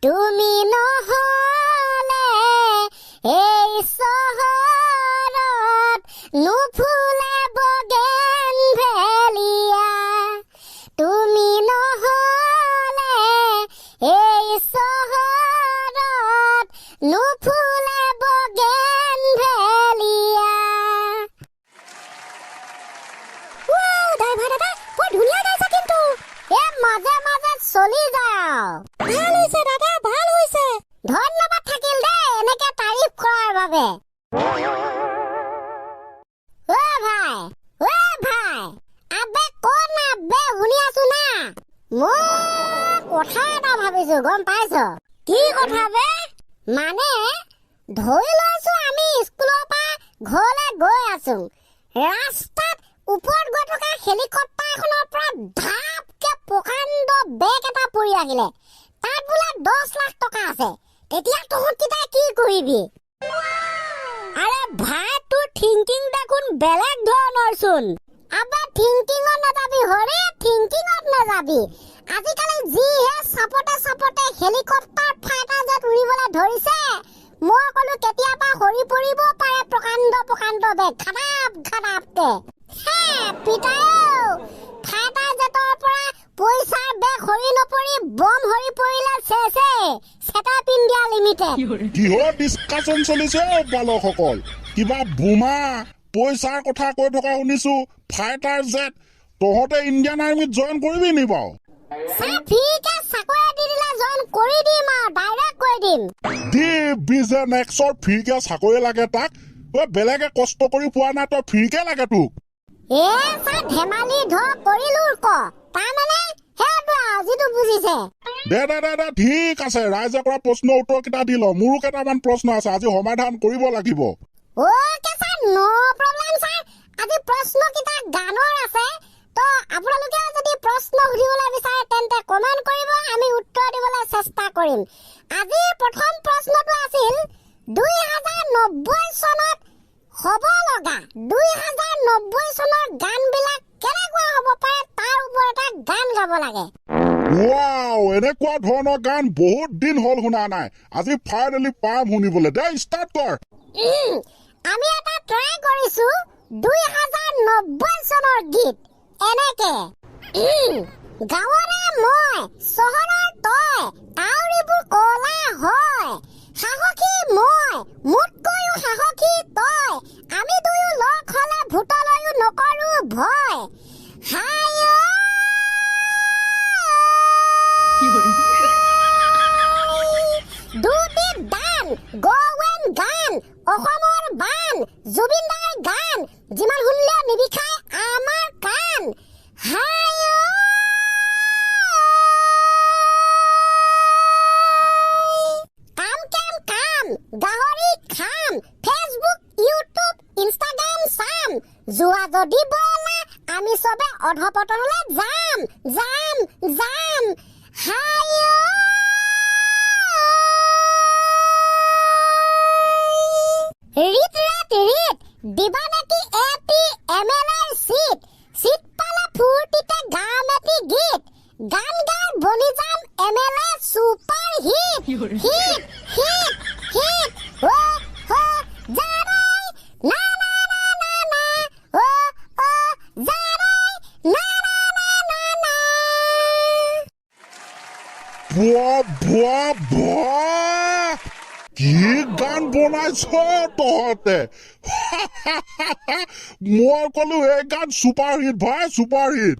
তুমি নহলে এই চহৰত নুফুলে বগেন ভেলিয়া তুমি নহলে এই চহৰত নুফুলে বগেন ভেলিয়া ড্ৰাইভাৰ দাদা বৰ ধুনীয়া গাইছা কিন্তু মাজে মাজে চলি যাও ভাল হৈছে দাদা ভাল হৈছে ধন্যবাদ থাকিল দে এনেকে তাৰিফ কৰাৰ বাবে ভাই আবে কোন আবে শুনি আছো না মই কথা এটা ভাবিছো গম পাইছ কি কথা বে মানে ধৰি লৈছো আমি স্কুলৰ পৰা ঘৰলৈ গৈ আছো ৰাস্তাত ওপৰত গৈ থকা হেলিকপ্টাৰ এখনৰ পৰা ধাপকে প্ৰকাণ্ড বেগ এটা পৰি আহিলে তাত বোলে 10 লাখ টকা আছে তেতিয়া তহঁতকেইটাই কি কৰিবি আৰে ভাই তোৰ থিংকিং দেখোন বেলেগ ধৰণৰ চোন আবে থিংকিঙত নাযাবি হৰে থিংকিঙত নাযাবি আজিকালি যিহে চাপতে হেলিকপ্টাৰ ফাইটাৰ জেট উৰিবলৈ ধৰিছে মই কলো কেতিয়াবা হৰি পৰিব পাৰে প্ৰকাণ্ড বেগ খানাপকে পিতাও ফাইটাৰ জেটৰ পৰা পইচাৰ বেগ হৰি নপৰি বম হৰি পৰিলে চেছে সেটআপ ইণ্ডিয়া লিমিটেড কিহৰ ডিসকাশন চলিছে বালকসকল কিবা বোমা পইচাৰ কথা কৈ থকা শুনিছো ফাইটাৰ জেট তহঁতে ইণ্ডিয়ান আৰ্মিত জয়েন কৰিবি নি বাও ফ্ৰীকে চাকৰি দি দিলে জয়েন কৰি দিম আৰু ডাইৰেক্ট কৰি দিম দি বিজেন এক্সৰ ফ্ৰীকে চাকৰি লাগে তাক বেলেগে কষ্ট কৰি পোৱা নাই তই ফ্ৰীকে লাগে তোক ধেমালি কৰিলো তাৰমানে সেইটো যিটো বুজিছে দে ঠিক আছে ৰাইজে কৰা প্ৰশ্নৰ উত্তৰ কেইটা দি ল মোৰো কেইটামান প্ৰশ্ন আছে আজি সমাধান কৰিব লাগিব নো প্ৰব্লেম ছাৰ আজি প্ৰশ্ন কেইটা গানৰ আছে তো আপোনালোকে যদি প্ৰশ্ন সুধিবলৈ বিচাৰে তেন্তে কমেন্ট কৰিব আমি উত্তৰ দিবলৈ চেষ্টা কৰিম আজি প্ৰথম প্ৰশ্নটো আছিল 2090 চনত হ'ব লগা 2090 চনৰ গানবিলাক কেনেকুৱা হ'ব পাৰে তাৰ ওপৰত এটা গান গাব লাগে ওয়াও এনেকুৱা ধৰণৰ গান বহুত দিন হ'ল শুনা নাই আজি ফাইনেলি পাম শুনিবলৈ দে ষ্টাৰ্ট কৰ আমি এটা ট্ৰাই কৰিছো 2090 চনৰ গীত এনেকে গাঁৱৰে মই চহৰৰ তই কাউৰীবোৰ কলা হয় সাহসী মই মোতকৈও সাহসী তই আমি দুয়ো লগ হলে ভূতলৈও নকৰো ভয় দুটি দান গোৱেন গান অসমৰ বান জুবিনদাৰ গান যিমান শুনিলে নিবিখায় আমাৰ কাণ কাম গাহৰি খাম ফেচবুক ইউটিউব ইনষ্টাগ্ৰাম চাম যোৱা যদি বলা আমি চবে অধপতনলৈ যাম ৰিত দিবা নেকি এটি এমএলএৰ চিট পালে ফূৰ্তিতে গাম এটি গীত গান গাই বনি যাম এমএলএ সুপাৰ হিট কি গান বনাইছ তহঁতে মই কলো এই গান সুপাৰ হিট ভাই সুপাৰ হিট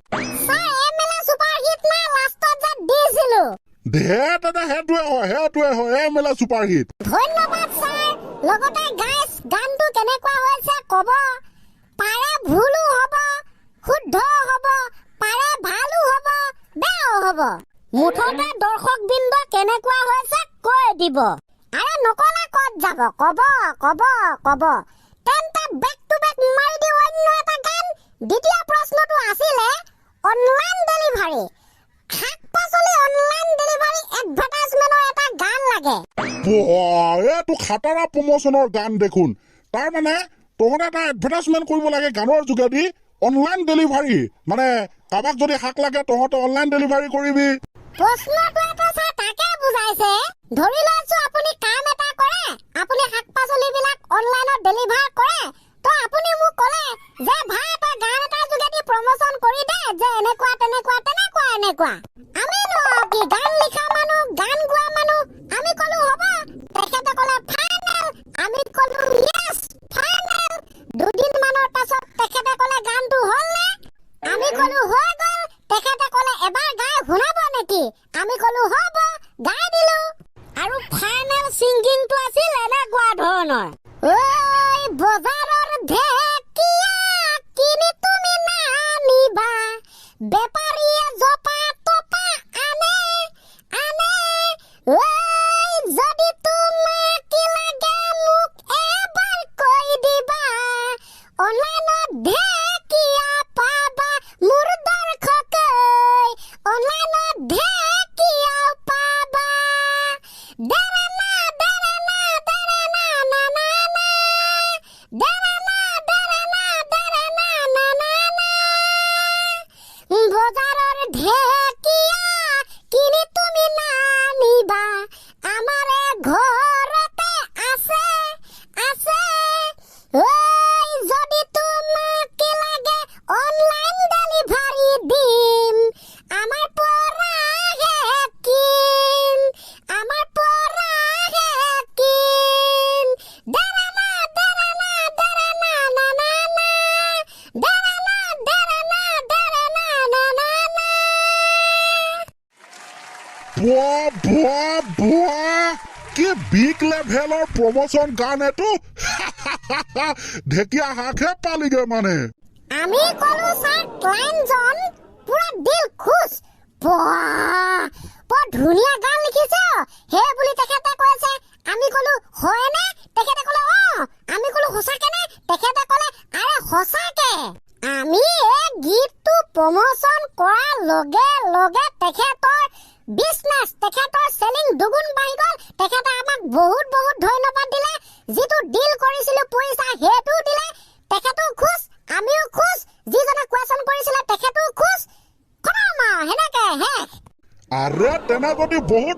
দে দাদা সেইটোৱে হয় এমএলএ সুপাৰ হিট ধন্যবাদ ছাৰ লগতে গাইছ গানটো কেনেকুৱা হৈছে কব পাৰে ভুলো হ'ব শুদ্ধ হ'ব পাৰে ভালো হ'ব বেয়াও হ'ব মুঠতে দৰ্শক বৃন্দ কেনেকুৱা হৈছে কৈ দিব আৰে নকলা ক'ত যাব কব তেন্তে বেক টু বেক মাৰি দিও অন্য এটা গান দ্বিতীয় প্ৰশ্নটো আছিলে অনলাইন ডেলিভাৰী শাক-পাচলি অনলাইন ডেলিভাৰী এডভাৰটাইজমেন্টৰ এটা গান লাগে এইটো খাটাৰা প্ৰমোচনৰ গান দেখোন তাৰ মানে তহঁতে এটা এডভাৰটাইজমেন্ট কৰিব লাগে গানৰ যোগেদি অনলাইন ডেলিভাৰী মানে কাবাক যদি শাক লাগে তহঁতে অনলাইন ডেলিভাৰী কৰিবি প্ৰশ্নটো এটা তাকে বুজাইছে ধৰি লৈছো আপুনি কাম এটা কৰে আপুনি শাক-পাচলিবিলাক অনলাইনত ডেলিভাৰ কৰে তো আপুনি মোক ক'লে যে ভাই তই গান এটা যোগেদি প্ৰমোচন কৰি দে যে এনেকুৱা এনেকুৱা আমি কি গান লিখা মানুহ গান গোৱা মানুহ আমি ক'লো হ'ব তেখেতে ক'লে ফাইনেল আমি ক'লো ইয়েছ ফাইনেল দুদিন মানৰ পাছত তেখেতে ক'লে গানটো হ'ল নে আমি ক'লো হৈ গ'ল তেখেতে ক'লে এবাৰ গাই শুনাব নেকি আমি ক'লো হ'ব গাই দিলো আৰু ফাইনেল সিংগিংটো আছিল এনেকুৱা ধৰণৰ ঐ বজাৰৰ ঢেকীয়া কিনি তুমি নানিবা বেপাৰীয়ে জপা তপা আনে ঐ যদি তোমাক কি লাগে মোক এবাৰ কৈ দিবা অনলাইনত ঢেকীয়া পাবা মোৰ দৰ্শক অনলাইনত ঢেকীয়া পাবা দেৰেনা দেৰেনা দেৰেনা না না না দেৰেনা দেৰেনা দেৰেনা না না না বজাৰৰ ঢেকীয়া কিনি তুমি নানিবা আমাৰে ঘৰতে আছে ঐ যদি তোমাক কি লাগে অনলাইন ডেলিভাৰী দিম আমাৰ পৰাহে কিন দেৰেনা দেৰেনা দেৰেনা না না না দেৰেনা দেৰেনা দেৰেনা না না না বুৱা কি বিগ লেভেলৰ প্ৰমোচন গান এইটো ঢেকীয়া শাকহে পালিগে মানে আমি ক'লো ছাৰ ক্লাইণ্টজন পুৰা দিল খুচ বৰ ধুনীয়া গান লিখিছে সেই বুলি তেখেতে কৈছে আমি ক'লো হয়নে তেখেতে ক'লে আমি ক'লো সঁচাকে নে তেখেতে ক'লে আৰে সঁচাকে আমি এই গীতটো প্ৰমোচন কৰাৰ লগে লগে তেখেতৰ বিজনেছ তেখেতৰ চেলিং দুগুণ বাঢ়ি গ'ল তেখেতে আমাক বহুত ধন্যবাদ দিলে যিটো ডিল কৰিছিলো পইচা সেইটো দিলে তেখেতো খুচ আমিও খুচ যিজনে কুৱেশ্যন কৰিছিলে তেখেতো খুচ খতম হেনেকে শেষ আৰে তেনে যদি বহুত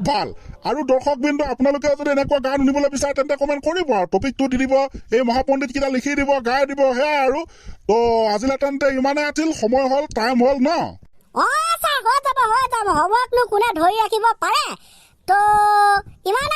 ভাল আৰু দৰ্শকবৃন্দ আপোনালোকে যদি এনেকুৱা গান শুনিবলৈ বিচাৰে তেন্তে কমেণ্ট কৰিব আৰু টপিকটো দি দিব এই মহাপণ্ডিত কেইটা লিখি দিব গাই দিব সেয়াই আৰু তো আজিলৈ তেন্তে ইমানে আছিল সময় হ'ল টাইম হ'ল ন ছাৰ হৈ যাব হ'বকনো কোনে ধৰি ৰাখিব পাৰে তো ইমানে